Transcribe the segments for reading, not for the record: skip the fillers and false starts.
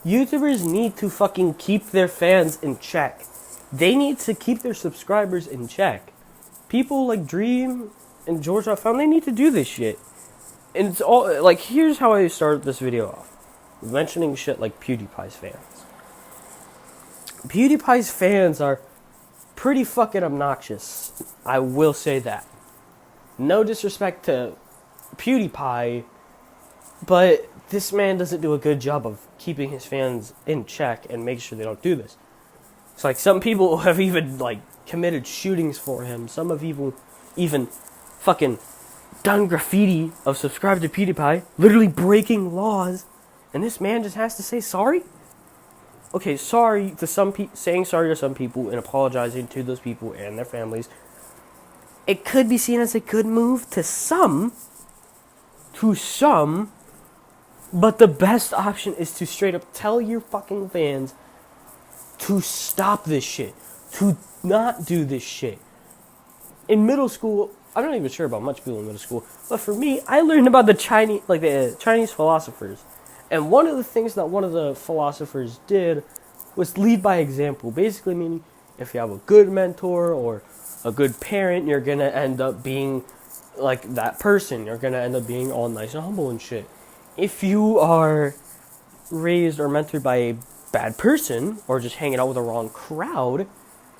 YouTubers need to fucking keep their fans in check. They need to keep their subscribers in check. People like Dream and George.Found, they need to do this shit. And it's all, like, here's how I started this video off. Mentioning shit like PewDiePie's fans. PewDiePie's fans are pretty fucking obnoxious. I will say that. No disrespect to PewDiePie, but this man doesn't do a good job of keeping his fans in check and make sure they don't do this. It's like some people have even like committed shootings for him. Some have even fucking done graffiti of subscribe to PewDiePie, literally breaking laws, and this man just has to say sorry? Okay, sorry to some people, saying sorry to some people and apologizing to those people and their families. It could be seen as a good move to some, but the best option is to straight up tell your fucking fans to stop this shit, to not do this shit. In middle school, I'm not even sure about much people in middle school, but for me, I learned about the Chinese philosophers. And one of the things that one of the philosophers did was lead by example. Basically meaning, if you have a good mentor or a good parent, you're gonna end up being like that person. You're gonna end up being all nice and humble and shit. If you are raised or mentored by a bad person, or just hanging out with the wrong crowd,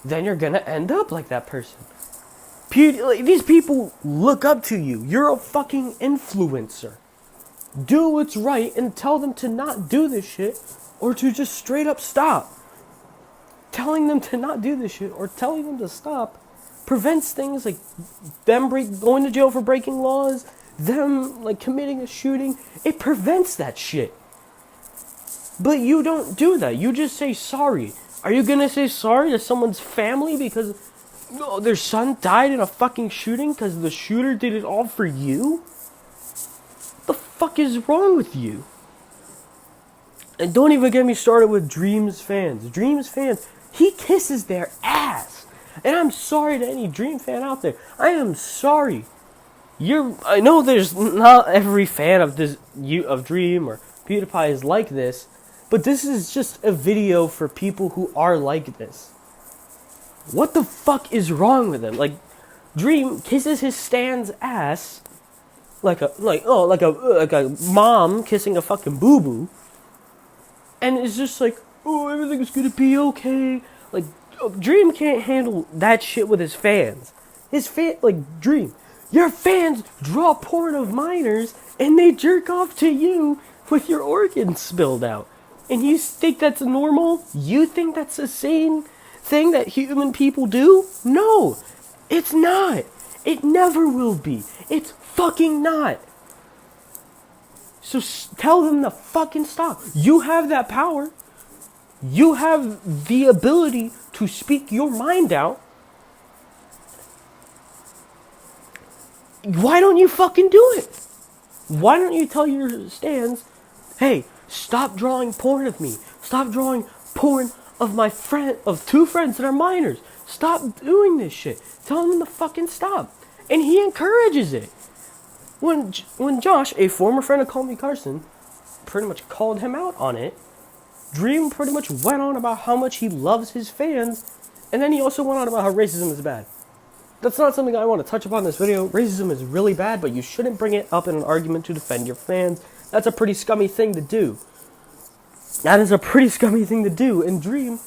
then you're gonna end up like that person. These people look up to you. You're a fucking influencer. Do what's right and tell them to not do this shit, or to just straight up stop. Telling them to not do this shit or telling them to stop prevents things like them going to jail for breaking laws, them like committing a shooting. It prevents that shit. But you don't do that. You just say sorry. Are you gonna say sorry to someone's family because their son died in a fucking shooting because the shooter did it all for you? The fuck is wrong with you? And don't even get me started with Dream's fans. Dream's fans, he kisses their ass. And I'm sorry to any Dream fan out there. I am sorry. I know there's not every fan of Dream or PewDiePie is like this, but this is just a video for people who are like this. What the fuck is wrong with him? Like, Dream kisses his stand's ass like a mom kissing a fucking boo-boo, and it's just like, oh, everything's gonna be okay. Like, Dream can't handle that shit with his fans. Dream, your fans draw porn of minors and they jerk off to you with your organs spilled out. And you think that's normal? You think that's the same thing that human people do? No, it's not. It never will be. It's fucking not. So tell them to fucking stop. You have that power. You have the ability to speak your mind out. Why don't you fucking do it? Why don't you tell your stands, hey, stop drawing porn of me. Stop drawing porn of my of two friends that are minors. Stop doing this shit. Tell them to fucking stop. And he encourages it. When Josh, a former friend of Call Me Carson, pretty much called him out on it, Dream pretty much went on about how much he loves his fans, and then he also went on about how racism is bad. That's not something I want to touch upon in this video. Racism is really bad, but you shouldn't bring it up in an argument to defend your fans. That's a pretty scummy thing to do. That is a pretty scummy thing to do. And Dream,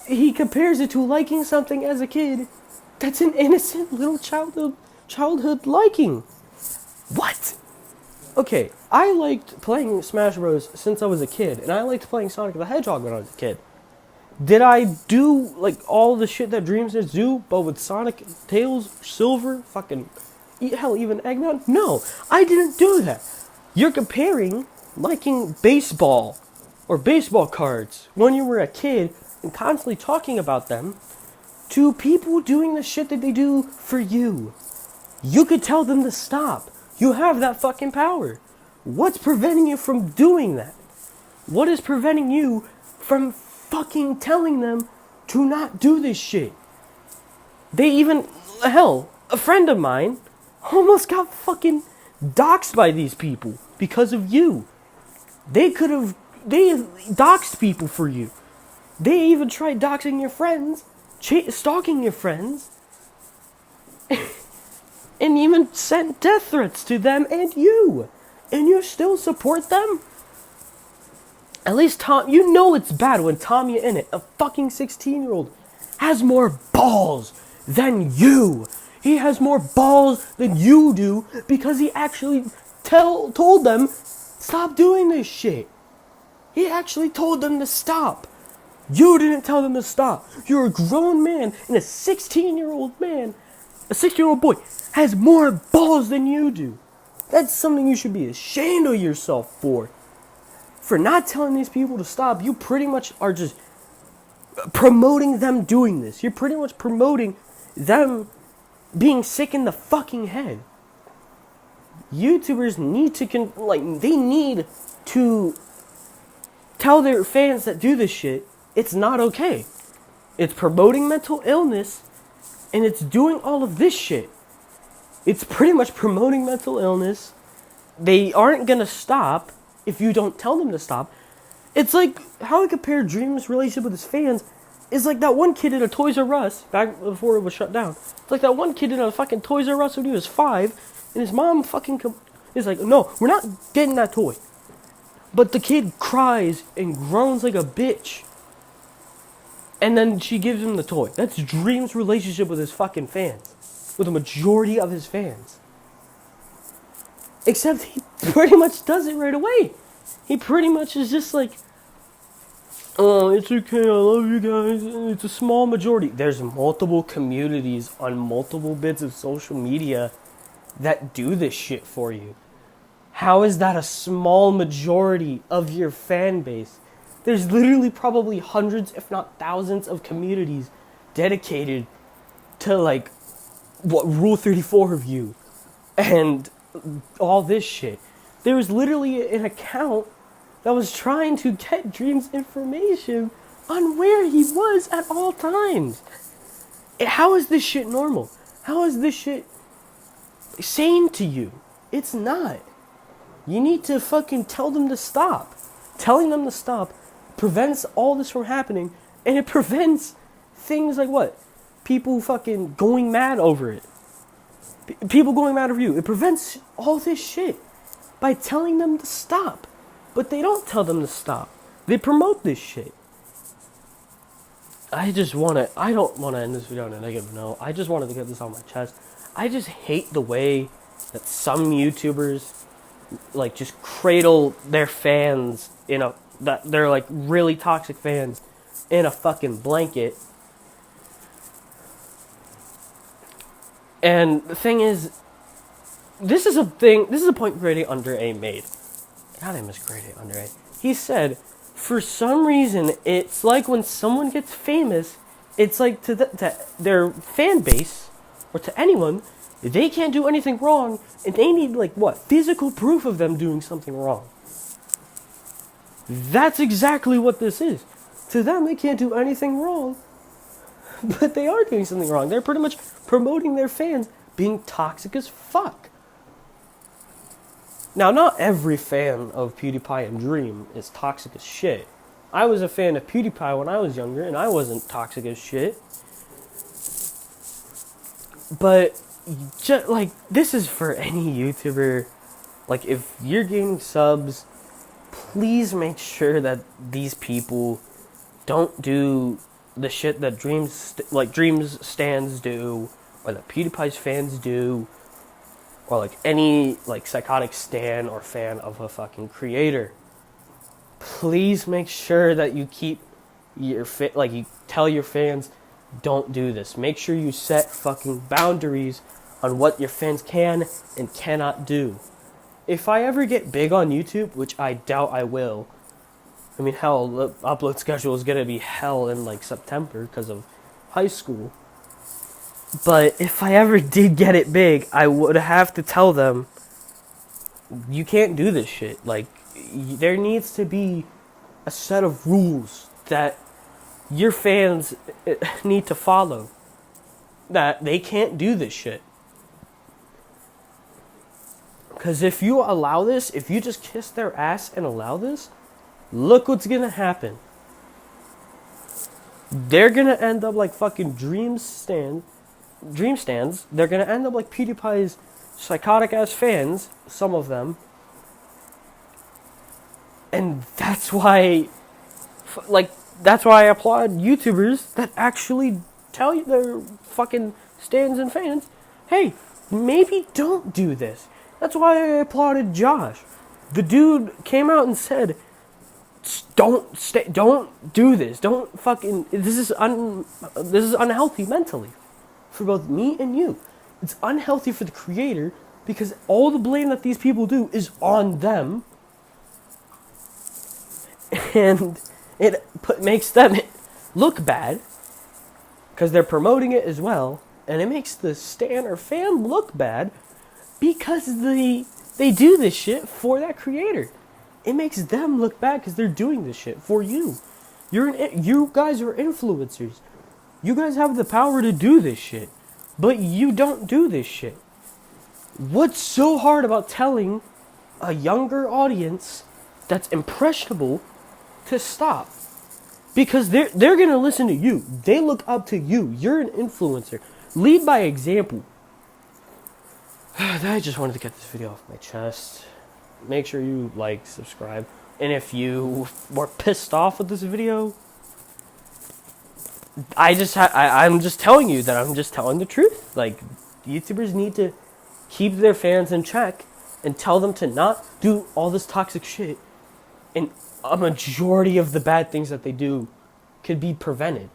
he compares it to liking something as a kid that's an innocent little childhood liking. What? Okay, I liked playing Smash Bros. Since I was a kid, and I liked playing Sonic the Hedgehog when I was a kid. Did I do, like, all the shit that Dreams do, but with Sonic, Tails, Silver, fucking, hell, even Eggman? No, I didn't do that. You're comparing liking baseball, or baseball cards, when you were a kid, and constantly talking about them, to people doing the shit that they do for you. You could tell them to stop. You have that fucking power. What's preventing you from doing that? What is preventing you from fucking telling them to not do this shit? Hell, a friend of mine almost got fucking doxxed by these people because of you. They could have They doxed people for you. They even tried doxing your friends, stalking your friends, and even sent death threats to them and you. And you still support them? At least Tom, you know it's bad when Tommy Innit, a fucking 16-year-old, has more balls than you. He has more balls than you do because he actually told them, stop doing this shit. He actually told them to stop. You didn't tell them to stop. You're a grown man, and a 16-year-old man, a 16-year-old boy, has more balls than you do. That's something you should be ashamed of yourself for. For not telling these people to stop, you pretty much are just promoting them doing this. You're pretty much promoting them being sick in the fucking head. YouTubers need to, they need to tell their fans that do this shit, it's not okay. It's promoting mental illness, and it's doing all of this shit. It's pretty much promoting mental illness. They aren't gonna stop if you don't tell them to stop. It's like how I compare Dream's relationship with his fans is like that one kid in a Toys R Us back before it was shut down. It's like that one kid in a fucking Toys R Us when he was 5, and his mom fucking is like, no, we're not getting that toy. But the kid cries and groans like a bitch. And then she gives him the toy. That's Dream's relationship with his fucking fans. With the majority of his fans. Except he pretty much does it right away. He pretty much is just like, oh, it's okay, I love you guys. It's a small majority. There's multiple communities on multiple bits of social media that do this shit for you. How is that a small majority of your fan base? There's literally probably hundreds, if not thousands, of communities dedicated to, like, what, Rule 34 of you and all this shit. There was literally an account that was trying to get Dream's information on where he was at all times. How is this shit normal? How is this shit sane to you? It's not. You need to fucking tell them to stop. Telling them to stop prevents all this from happening, and it prevents things like what? People fucking going mad over it. People going mad over you. It prevents all this shit by telling them to stop. But they don't tell them to stop. They promote this shit. I don't want to end this video on a negative note. I just wanted to get this on my chest. I just hate the way that some YouTubers like just cradle their fans that they're like really toxic fans in a fucking blanket. And the thing is, this is a point Grady Under A made. God, I miss Grady Under A. He said, for some reason, it's like when someone gets famous, it's like to their fan base, or to anyone, they can't do anything wrong, and they need, like, what? Physical proof of them doing something wrong. That's exactly what this is. To them, they can't do anything wrong, but they are doing something wrong. They're pretty much promoting their fans being toxic as fuck. Now, not every fan of PewDiePie and Dream is toxic as shit. I was a fan of PewDiePie when I was younger, and I wasn't toxic as shit. But, just, like, this is for any YouTuber. Like, if you're getting subs, please make sure that these people don't do the shit that Dreams stands do, or that PewDiePie's fans do, or like any like psychotic stan or fan of a fucking creator. Please make sure that you keep you tell your fans, don't do this. Make sure you set fucking boundaries on what your fans can and cannot do. If I ever get big on YouTube, which I doubt I will, I mean, hell, the upload schedule is gonna be hell in like September because of high school. But if I ever did get it big, I would have to tell them, you can't do this shit. Like, there needs to be a set of rules that your fans need to follow. That they can't do this shit. Because if you allow this, if you just kiss their ass and allow this, look what's gonna happen. They're gonna end up like fucking dream stands. They're gonna end up like PewDiePie's psychotic ass fans, some of them. And that's why, that's why I applaud YouTubers that actually tell you their fucking stands and fans, hey, maybe don't do this. That's why I applauded Josh. The dude came out and said, don't do this. Don't fucking, this is unhealthy mentally for both me and you. It's unhealthy for the creator because all the blame that these people do is on them. And it makes them look bad because they're promoting it as well, and it makes the stan or fan look bad because they do this shit for that creator. It makes them look bad because they're doing this shit for you. You guys are influencers. You guys have the power to do this shit, but you don't do this shit. What's so hard about telling a younger audience that's impressionable to stop? Because they're gonna listen to you. They look up to you. You're an influencer. Lead by example. I just wanted to get this video off my chest. Make sure you like, subscribe, and if you were pissed off with this video, I'm just telling you that I'm just telling the truth. Like, YouTubers need to keep their fans in check and tell them to not do all this toxic shit. And a majority of the bad things that they do could be prevented.